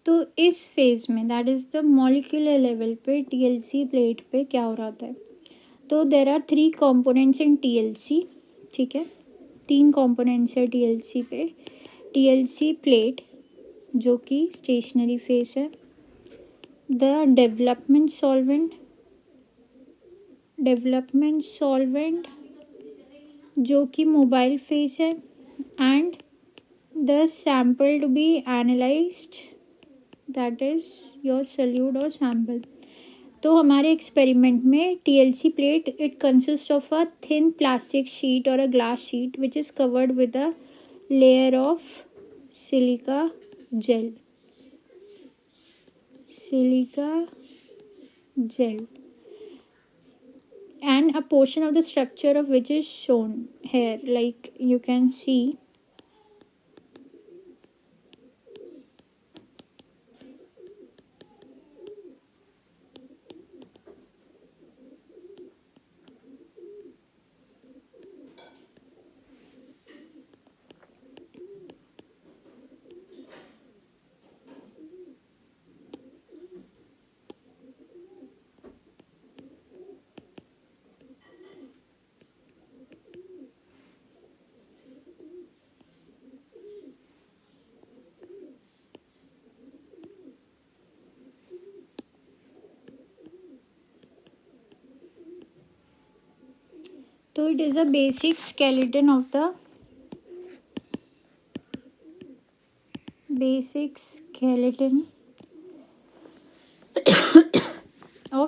तो इस फेज में that is the molecular level पे टीएलसी प्लेट पे क्या हो रहा होता है? तो there are 3 components in TLC, ठीक है, 3 कंपोनेंट्स है टीएलसी पे। टीएलसी प्लेट जो कि स्टेशनरी फेज है, द डेवलपमेंट सॉल्वेंट जो कि मोबाइल फेज है, and the sample to be analysed that is your solute or sample. तो हमारे एक्सपेरिमेंट में TLC plate it consist of a thin plastic sheet or a glass sheet which is covered with a layer of silica gel and a portion of the structure of which is shown here, like you can see. So it is a basic skeleton of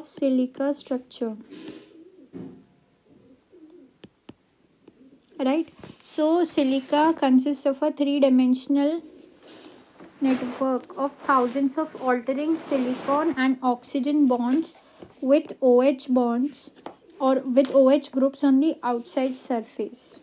silica structure, right? So silica consists of a 3-dimensional network of thousands of altering silicon and oxygen bonds with OH bonds or with OH groups on the outside surface.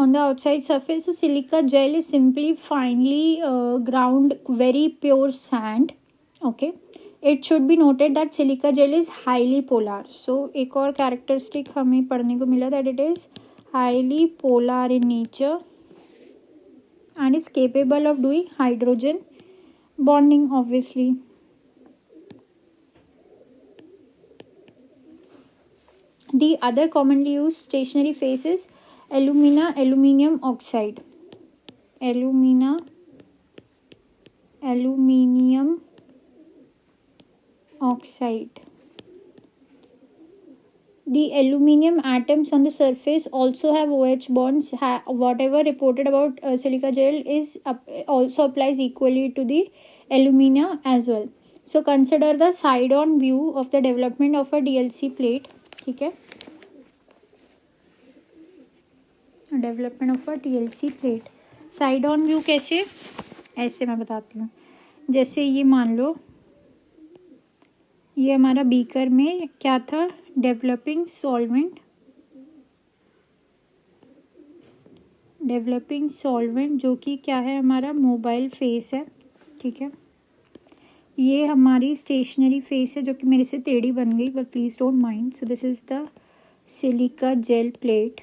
On the outside surface, the silica gel is simply finely ground very pure sand. Okay, it should be noted that silica gel is highly polar. So एक और characteristic हमें पढ़ने को मिला that it is highly polar in nature and is capable of doing hydrogen bonding, obviously. The other commonly used stationary phase is aluminium oxide. Aluminium oxide. The aluminium atoms on the surface also have OH bonds. Whatever reported about silica gel is also applies equally to the alumina as well. So consider the side-on view of the development of a DLC plate. ठीक है, development of a TLC plate. Side on view कैसे, ऐसे मैं बताती हूँ। जैसे ये मान लो ये हमारा बीकर में क्या था, डेवलपिंग सॉल्वेंट जो कि क्या है, हमारा मोबाइल फेस है, ठीक है। ये हमारी स्टेशनरी फेस है जो कि मेरे से टेढ़ी बन गई, but please don't mind. So this is the silica gel plate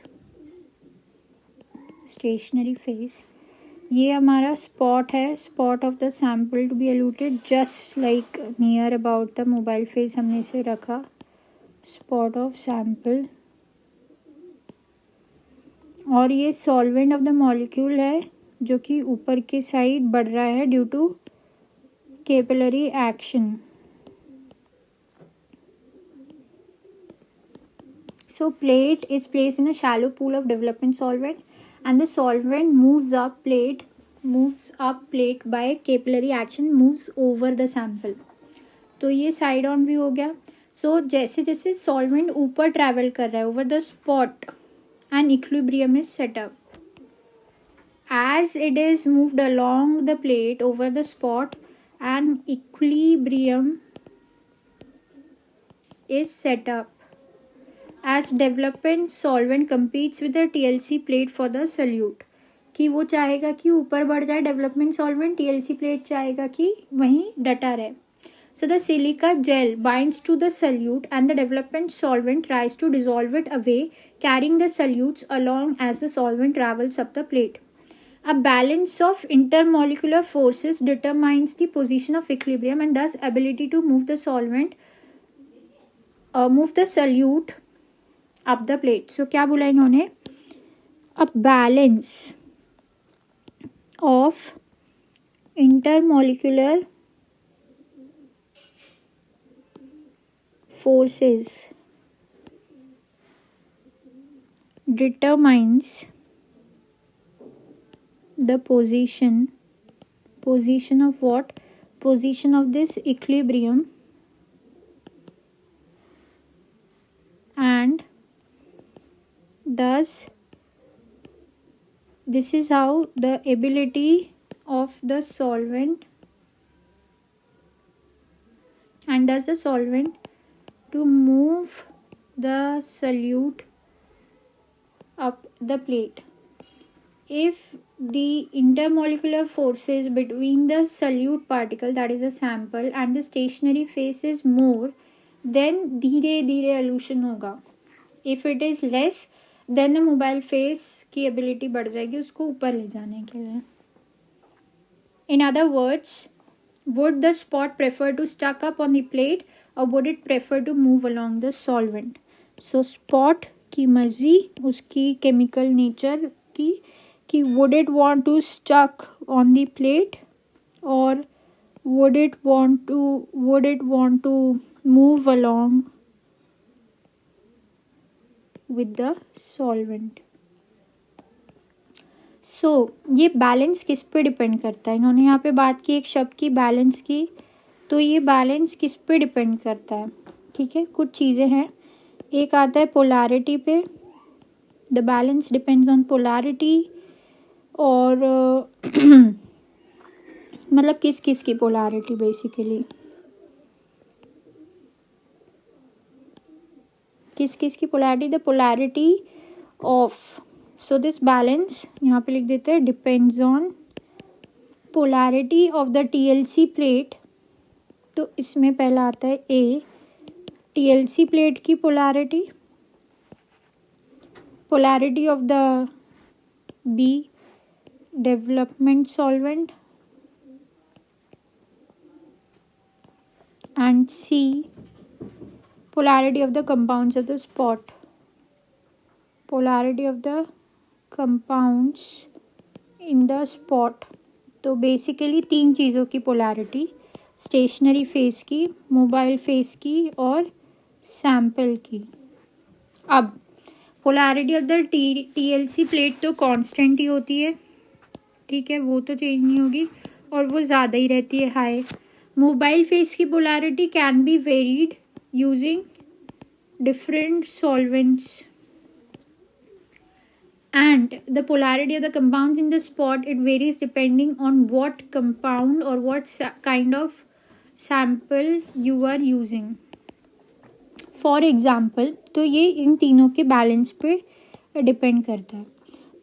stationary phase. ये हमारा स्पॉट है, spot of the sample to be eluted just like near about the mobile phase हमने इसे रखा, स्पॉट ऑफ सैम्पल। और ये solvent of the molecule है जो कि ऊपर के साइड बढ़ रहा है due to capillary action. So plate is placed in a shallow pool of development solvent and the solvent moves up plate by capillary action, moves over the sample. तो ये साइड ऑन व्यू हो गया। सो जैसे जैसे solvent ऊपर travel कर रहा है over the spot and equilibrium is setup, as it is moved along the plate over the spot and equilibrium is set up. As development solvent competes with the TLC plate for the solute, कि वो चाहेगा कि ऊपर बढ़ जाए development solvent, TLC plate चाहेगा कि वहीं डटा रहे. So the silica gel binds to the solute and the development solvent tries to dissolve it away, carrying the solutes along as the solvent travels up the plate. A balance of intermolecular forces determines the position of equilibrium and thus ability to move the solute up the plate. So क्या बोला इन्होंने? A balance of intermolecular forces determines the position of what? Position of this equilibrium, and thus this is how the ability of the solvent and thus the solvent to move the solute up the plate. If the intermolecular forces between the solute particle, that is a sample, and the stationary phase is more, then धीरे धीरे elution होगा. If it is less, then the mobile phase की ability बढ़ जाएगी उसको ऊपर ले जाने के लिए. In other words, would the spot prefer to stuck up on the plate or would it prefer to move along the solvent? So spot की मर्जी, उसकी chemical nature की, कि would it want to stuck on the plate or would it want to move along with the solvent. So ये balance किस पे depend करता है? इन्होंने यहाँ पे बात की एक शब्द की बैलेंस की, तो ये बैलेंस किस पे डिपेंड करता है? ठीक है, कुछ चीज़ें हैं. एक आता है पोलैरिटी पे, the balance depends on polarity. और मतलब किस किस की पोलैरिटी बेसिकली, किस किस की polarity? The polarity of. So this balance यहाँ पे लिख देते हैं depends on polarity of the TLC plate. तो इसमें पहला आता है ए, TLC प्लेट की polarity, polarity of the B, development solvent, and C, polarity of the compounds of the spot. Polarity of the compounds in the spot. तो basically तीन चीज़ों की पोलैरिटी, स्टेशनरी फेस की, मोबाइल फेस की और sample की. अब polarity of the TLC plate तो कांस्टेंट ही होती है, ठीक है, वो तो चेंज नहीं होगी और वो ज़्यादा ही रहती है, हाई. मोबाइल फेस की polarity can be varied using different solvents and the polarity of the compounds in the spot, it varies depending on what compound or what kind of sample you are using. For example, तो ये इन तीनों के balance पे depend करता है.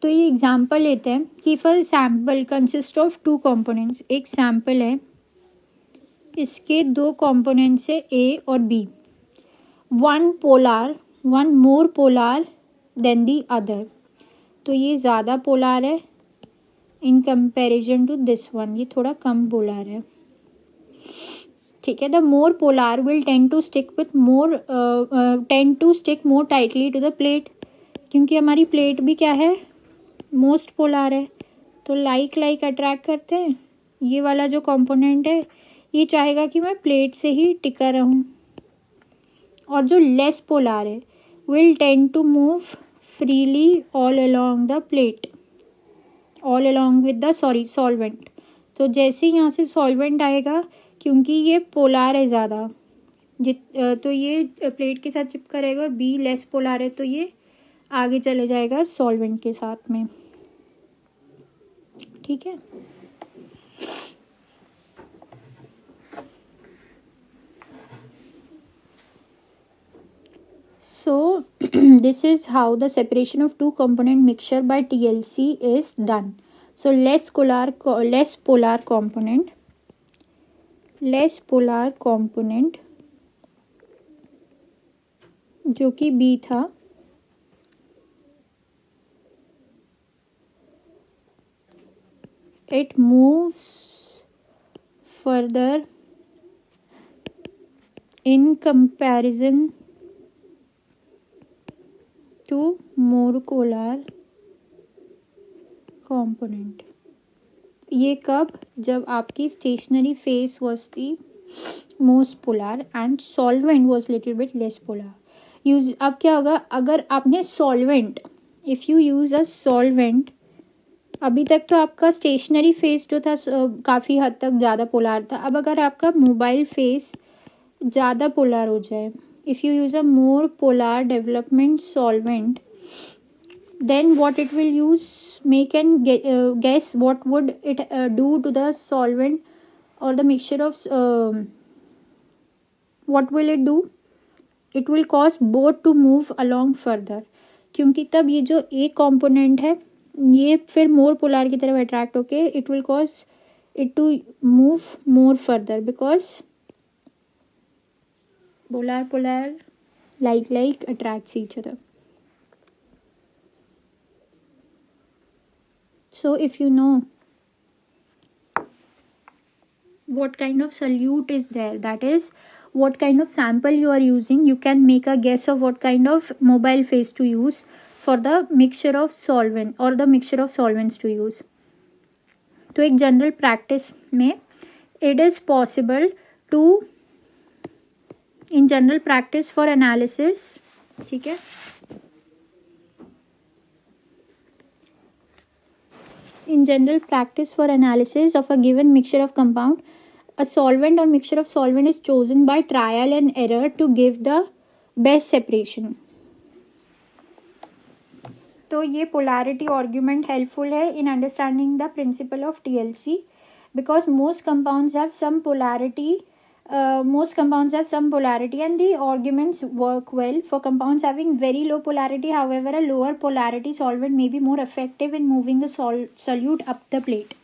तो ये example लेते हैं कि for sample consist of two components. एक सैम्पल है, इसके दो कंपोनेंट्स है ए और B. One polar, one more polar than the other. तो ये ज़्यादा पोलार है in comparison to this one, ये थोड़ा कम पोलार है, ठीक है. The more polar will tend to stick more tightly to the plate, क्योंकि हमारी प्लेट भी क्या है, मोस्ट पोलार है. तो लाइक अट्रैक्ट करते हैं. ये वाला जो कंपोनेंट है ये चाहेगा कि मैं प्लेट से ही टिका रहूं. और जो लेस पोलार है will tend to move freely all along the plate, all along with the solvent. तो जैसे यहाँ से सॉल्वेंट आएगा, क्योंकि ये पोलार है ज़्यादा, तो ये प्लेट के साथ चिपका रहेगा, और बी लेस पोलार है तो ये आगे चले जाएगा सॉल्वेंट के साथ में, ठीक है. So this is how the separation of two component mixture by TLC is done. So less polar component जो कि B था, it moves further in comparison to more polar component. ये कब? जब आपकी stationary phase was the most polar and solvent was little bit less polar. Use अब क्या होगा, अगर आपने solvent, if you use a solvent, अभी तक तो आपका स्टेशनरी फेस जो था काफ़ी हद तक ज़्यादा पोलर था. अब अगर आपका मोबाइल फेस ज़्यादा पोलर हो जाए, if you use a more polar development solvent, then what it will use, make and guess what would it do to the solvent or the mixture of what will it do? It will cause both to move along further, क्योंकि तब ये जो एक component है ये फिर more polar की तरफ अट्रैक्ट होके it will cause it to move more further, because polar like attracts each other. So if you know what kind of solute is there, that is what kind of sample you are using, you can make a guess of what kind of mobile phase to use for the mixture of solvent or the mixture of solvents to use. तो एक general practice में it is possible to, in general practice for analysis, ठीक है, in general practice for analysis of a given mixture of compound, a solvent or mixture of solvent is chosen by trial and error to give the best separation. तो ये polarity argument helpful है in understanding the principle of TLC, because most compounds have some polarity and the arguments work well for compounds having very low polarity. However, a lower polarity solvent may be more effective in moving the solute up the plate.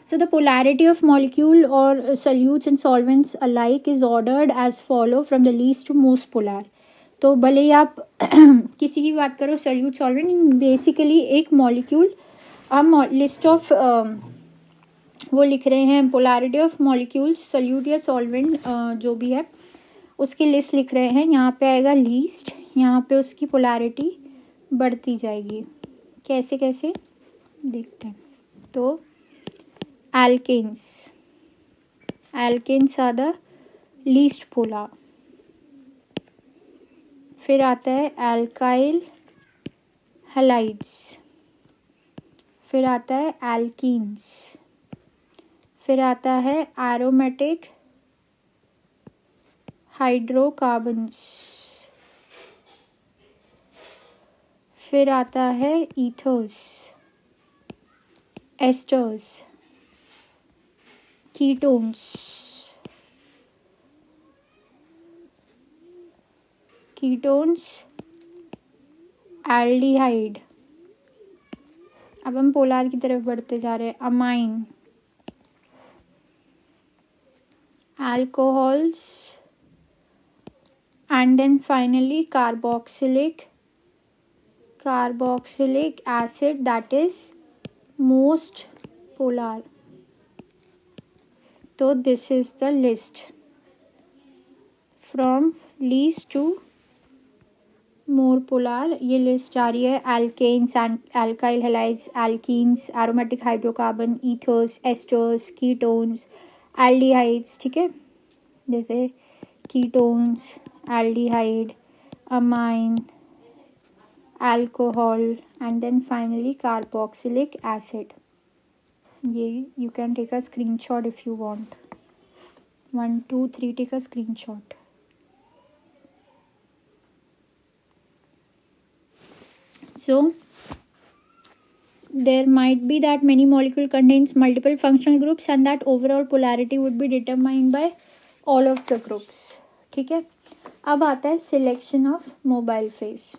So the polarity of molecule or solutes and solvents alike is ordered as follow from the least to most polar. तो भले ही आप किसी की बात करो, salute solvent, basically एक molecule, हम list of वो लिख रहे हैं, पोलैरिटी ऑफ मॉलिक्यूल्स सल्यूट या सॉल्वेंट जो भी है उसकी लिस्ट लिख रहे हैं. यहाँ पे आएगा लीस्ट, यहाँ पे उसकी पोलैरिटी बढ़ती जाएगी. कैसे कैसे देखते हैं. तो alkanes are the least polar. फिर आता है alkyl halides, फिर आता है alkenes, फिर आता है aromatic hydrocarbons, फिर आता है ethers, esters, ketones, aldehyde. अब हम पोलर की तरफ बढ़ते जा रहे हैं. Amine, alcohols, and then finally carboxylic acid, that is most polar. तो this is the list from least to more polar. ये लिस्ट जा रही है. alkanes and alkyl halides, alkenes, aromatic hydrocarbon, ethers, esters, ketones, aldehydes. ठीक है, जैसे ketones, aldehyde, amine, alcohol, and then finally carboxylic acid. ये you can take a screenshot if you want. 1 2 3 take a screenshot. So there might be that many molecule contains multiple functional groups and that overall polarity would be determined by all of the groups. ठीक है. अब आता है selection of mobile face.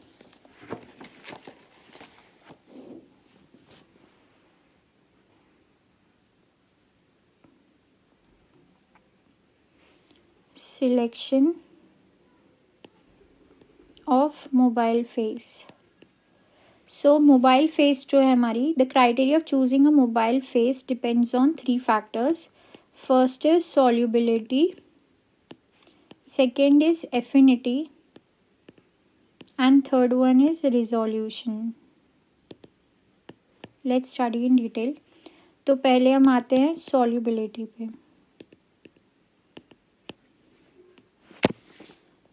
Selection of mobile face. So mobile face जो है हमारी, the criteria of choosing a mobile face depends on 3 factors. First is solubility, second is affinity, and third one is resolution. Let's study in detail. तो पहले हम आते हैं solubility पे.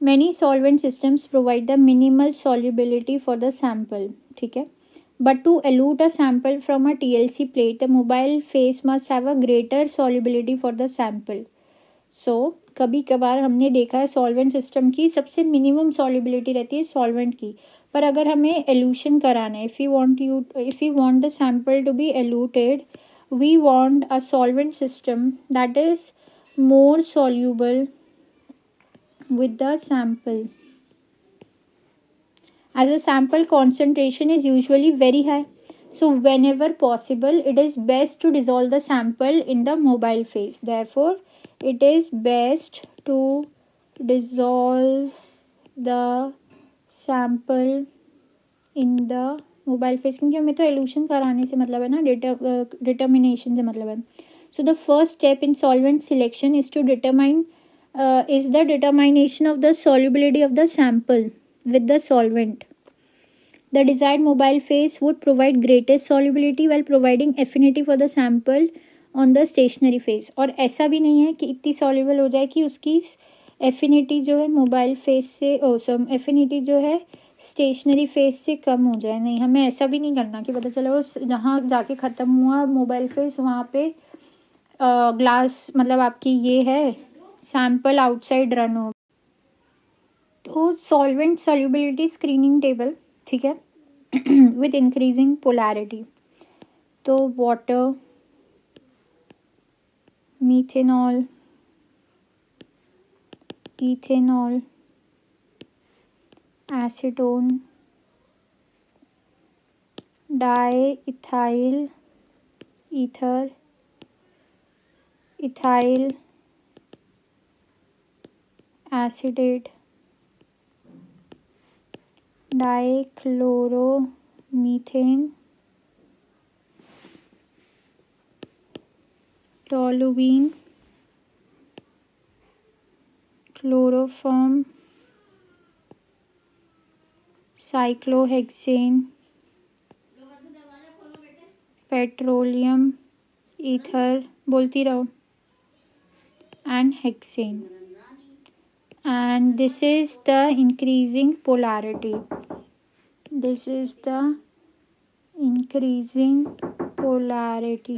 Many solvent systems provide the minimal solubility for the sample. ठीक है. But to elute a sample from a TLC plate, the mobile face must have a greater solubility for the sample. So कभी कभार हमने देखा है solvent system की सबसे minimum solubility रहती है सॉल्वेंट की. पर अगर हमें एल्यूशन कराना है, if you want the sample to be eluted, we want a solvent system that is more soluble with the sample, as the sample concentration is usually very high. So whenever possible, it is best to dissolve the sample in the mobile phase. Therefore, it is best to dissolve the sample in the mobile face, क्योंकि हमें तो elution कराने से मतलब है ना, determination से मतलब है. So the first step in solvent selection is to determine is the determination of the solubility of the sample with the solvent. The desired mobile phase would provide greatest solubility while providing affinity for the sample on the stationary phase. और ऐसा भी नहीं है कि इतनी soluble हो जाए कि उसकी affinity जो है मोबाइल फेस से affinity जो है स्टेशनरी फेस से कम हो जाए. नहीं, हमें ऐसा भी नहीं करना कि पता चला वो जहाँ जाके ख़त्म हुआ मोबाइल फेस वहाँ पे ग्लास मतलब आपकी ये है सैम्पल आउटसाइड रन हो. तो सॉल्वेंट सॉल्युबिलिटी स्क्रीनिंग टेबल, ठीक है, विथ इंक्रीजिंग पोलैरिटी. तो water, methanol, ethanol, acetone, diethyl ether, ethyl acetate, dichloromethane, toluene, chloroform, cyclohexane, petroleum ether, बोलती रहो, and hexane. And this is the increasing polarity. This is the increasing polarity.